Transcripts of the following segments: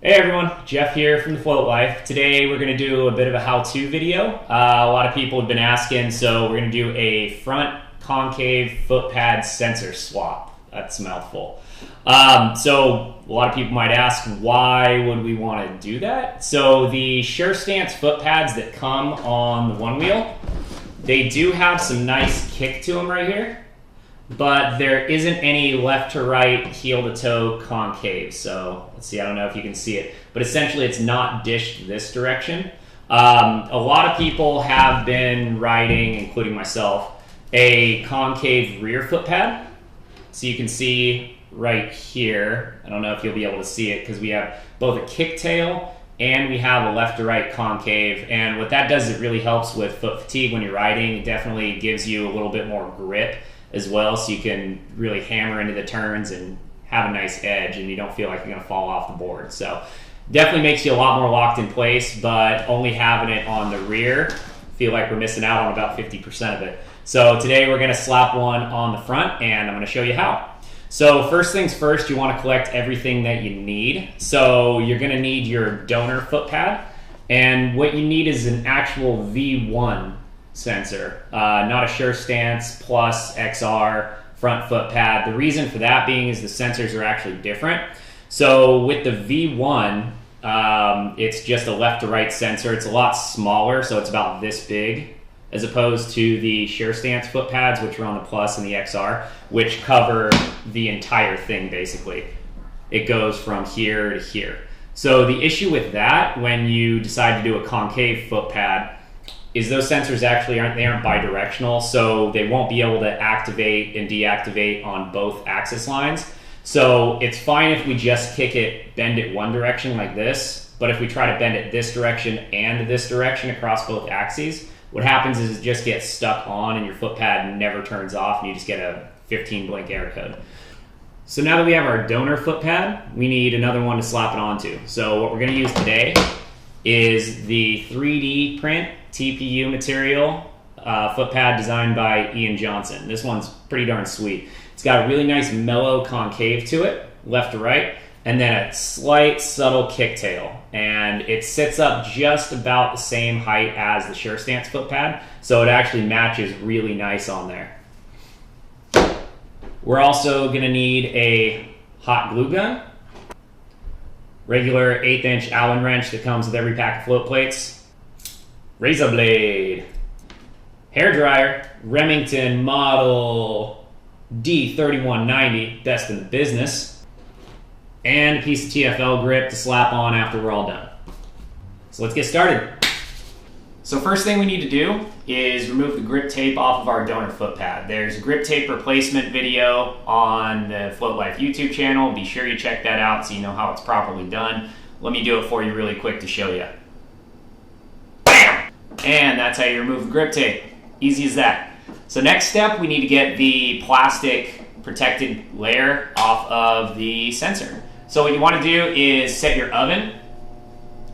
Hey everyone, Jeff here from TheFloatLife. Today we're going to do a bit of a how-to video. A lot of people have been asking, so we're going to do a front concave foot pad sensor swap. That's a mouthful. So a lot of people might ask, why would we want to do that? So the Sure Stance foot pads that come on the Onewheel, they do have some nice kick to them right here, but there isn't any left to right, heel to toe concave. So let's see, I don't know if you can see it, but essentially it's not dished this direction. A lot of people have been riding, including myself, a concave rear foot pad. So you can see right here, I don't know if you'll be able to see it because we have both a kick tail and we have a left to right concave. And what that does is it really helps with foot fatigue when you're riding. It definitely gives you a little bit more grip as well, so you can really hammer into the turns and have a nice edge and you don't feel like you're going to fall off the board. So definitely makes you a lot more locked in place, but only having it on the rear, feel like we're missing out on about 50% of it. So today we're going to slap one on the front and I'm going to show you how. So first things first, you want to collect everything that you need. So you're going to need your donor foot pad, and what you need is an actual V1 sensor, not a Sure Stance Plus XR front foot pad. The reason for that being is the sensors are actually different. So with the V1, it's just a left to right sensor. It's a lot smaller, so it's about this big, as opposed to the Sure Stance foot pads, which are on the Plus and the XR, which cover the entire thing basically. It goes from here to here. So the issue with that, when you decide to do a concave foot pad, is those sensors actually aren't bidirectional, so they won't be able to activate and deactivate on both axis lines. So it's fine if we just bend it one direction like this, but if we try to bend it this direction and this direction across both axes, what happens is it just gets stuck on and your foot pad never turns off and you just get a 15 blink error code. So now that we have our donor foot pad, we need another one to slap it onto. So what we're going to use today is the 3D print TPU material foot pad designed by Ian Johnson. This one's pretty darn sweet. It's got a really nice mellow concave to it, left to right, and then a slight subtle kick tail. And it sits up just about the same height as the Sure Stance foot pad, so it actually matches really nice on there. We're also gonna need a hot glue gun, regular 1/8 inch Allen wrench that comes with every pack of float plates, razor blade, hair dryer, Remington model D3190, best in the business, and a piece of TFL grip to slap on after we're all done. So let's get started. So first thing we need to do is remove the grip tape off of our donor foot pad. There's a grip tape replacement video on the TheFloatLife YouTube channel. Be sure you check that out so you know how it's properly done. Let me do it for you really quick to show you. Bam! And that's how you remove the grip tape. Easy as that. So next step, we need to get the plastic protected layer off of the sensor. So what you want to do is set your oven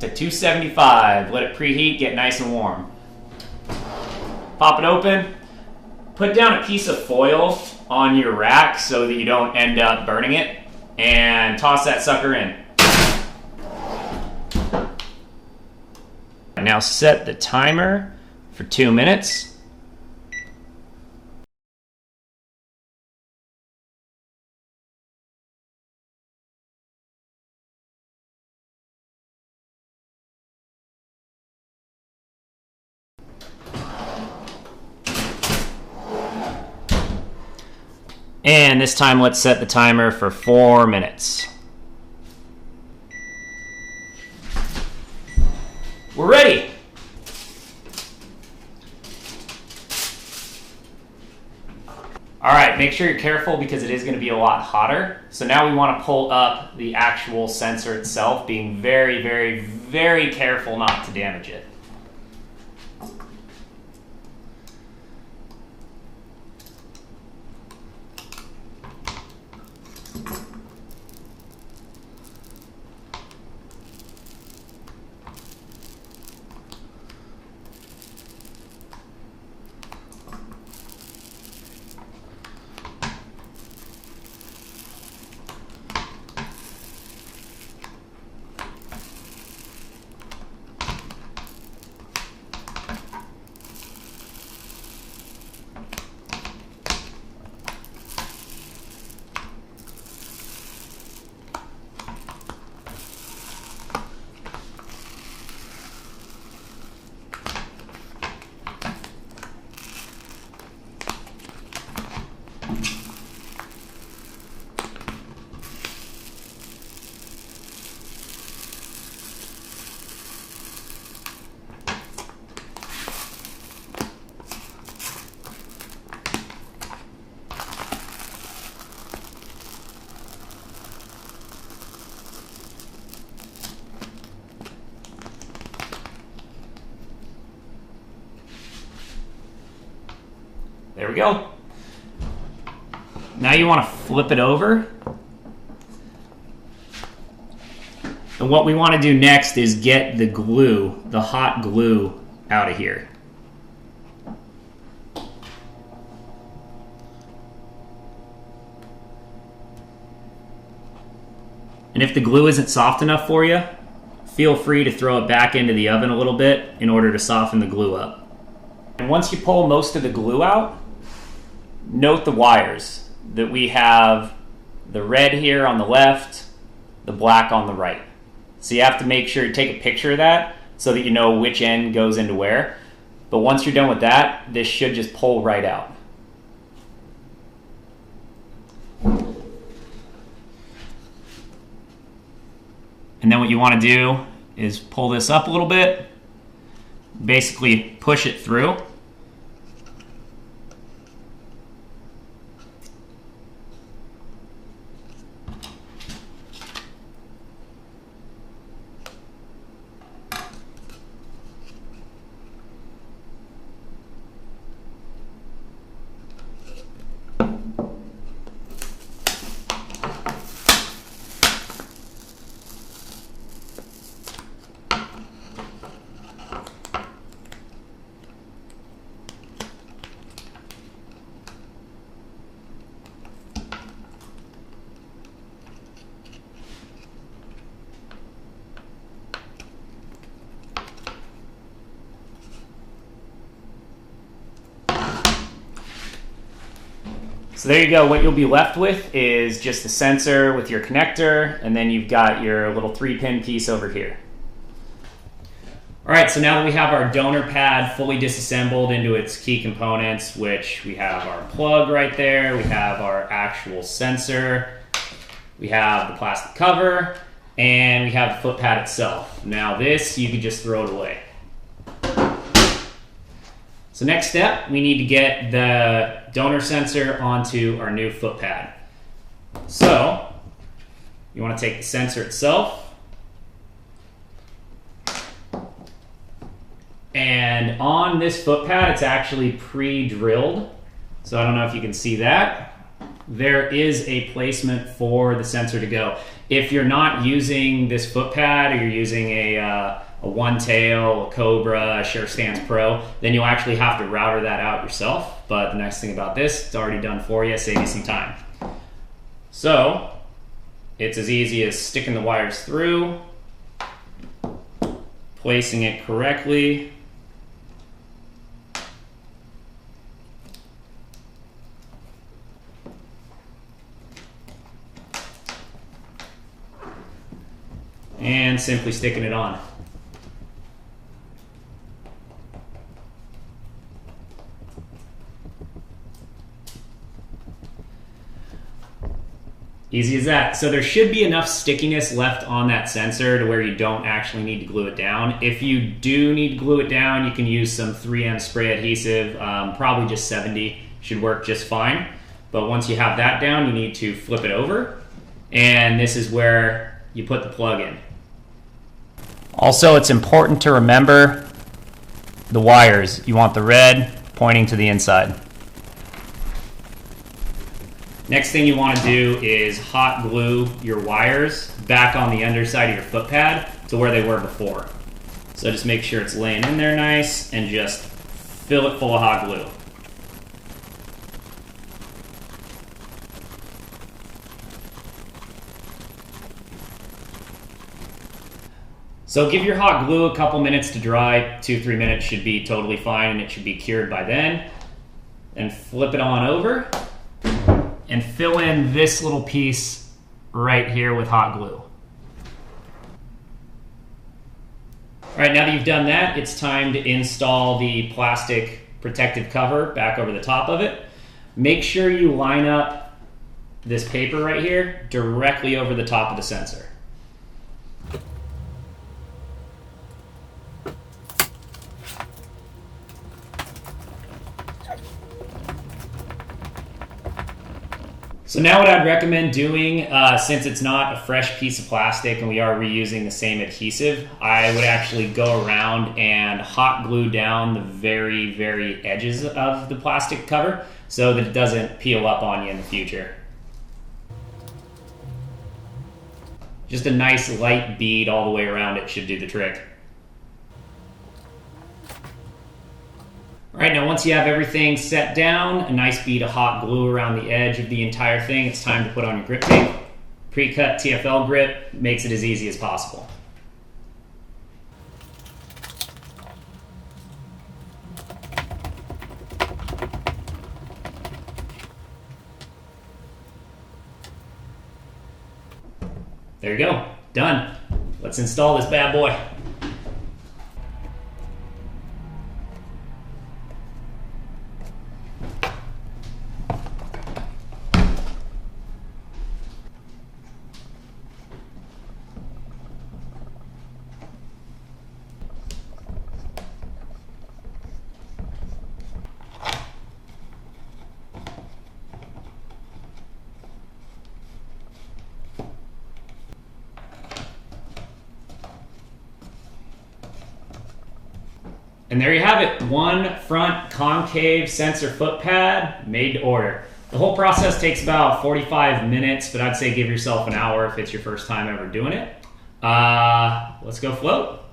to 275. Let it preheat, get nice and warm. Pop it open. Put down a piece of foil on your rack so that you don't end up burning it, and toss that sucker in. I now set the timer for 2 minutes. And this time let's set the timer for 4 minutes. We're ready. All right, make sure you're careful because it is going to be a lot hotter. So now we want to pull up the actual sensor itself, being very, very, very careful not to damage it. go. Now you want to flip it over. And what we want to do next is get the glue, the hot glue, out of here. And if the glue isn't soft enough for you, feel free to throw it back into the oven a little bit in order to soften the glue up. And once you pull most of the glue out, note the wires that we have the red here on the left, the black on the right. So you have to make sure you take a picture of that so that you know which end goes into where. But once you're done with that, this should just pull right out. And then what you want to do is pull this up a little bit, basically push it through. So there you go. What you'll be left with is just the sensor with your connector, and then you've got your little 3-pin piece over here. All right, so now that we have our donor pad fully disassembled into its key components, which we have our plug right there, we have our actual sensor, we have the plastic cover, and we have the foot pad itself. Now this, you can just throw it away. So next step, we need to get the donor sensor onto our new foot pad. So you want to take the sensor itself, and on this foot pad, it's actually pre-drilled. So I don't know if you can see that. There is a placement for the sensor to go. If you're not using this foot pad, or you're using a One Tail, a Cobra, a Sure Stance Pro, then you'll actually have to router that out yourself. But the nice thing about this, it's already done for you, save you some time. So it's as easy as sticking the wires through, placing it correctly, and simply sticking it on. Easy as that. So there should be enough stickiness left on that sensor to where you don't actually need to glue it down. If you do need to glue it down, you can use some 3M spray adhesive, probably just 70 should work just fine. But once you have that down, you need to flip it over, and this is where you put the plug in. Also, it's important to remember the wires. You want the red pointing to the inside. Next thing you want to do is hot glue your wires back on the underside of your foot pad to where they were before. So just make sure it's laying in there nice and just fill it full of hot glue. So give your hot glue a couple minutes to dry. 2-3 minutes should be totally fine, and it should be cured by then. And flip it on over and fill in this little piece right here with hot glue. All right, now that you've done that, it's time to install the plastic protective cover back over the top of it. Make sure you line up this paper right here directly over the top of the sensor. So now what I'd recommend doing, since it's not a fresh piece of plastic and we are reusing the same adhesive, I would actually go around and hot glue down the very, very edges of the plastic cover so that it doesn't peel up on you in the future. Just a nice light bead all the way around it should do the trick. All right, now once you have everything set down, a nice bead of hot glue around the edge of the entire thing, it's time to put on your grip tape. Pre-cut TFL grip makes it as easy as possible. There you go, done. Let's install this bad boy. And there you have it, one front concave sensor foot pad made to order. The whole process takes about 45 minutes, but I'd say give yourself an hour if it's your first time ever doing it. Let's go float.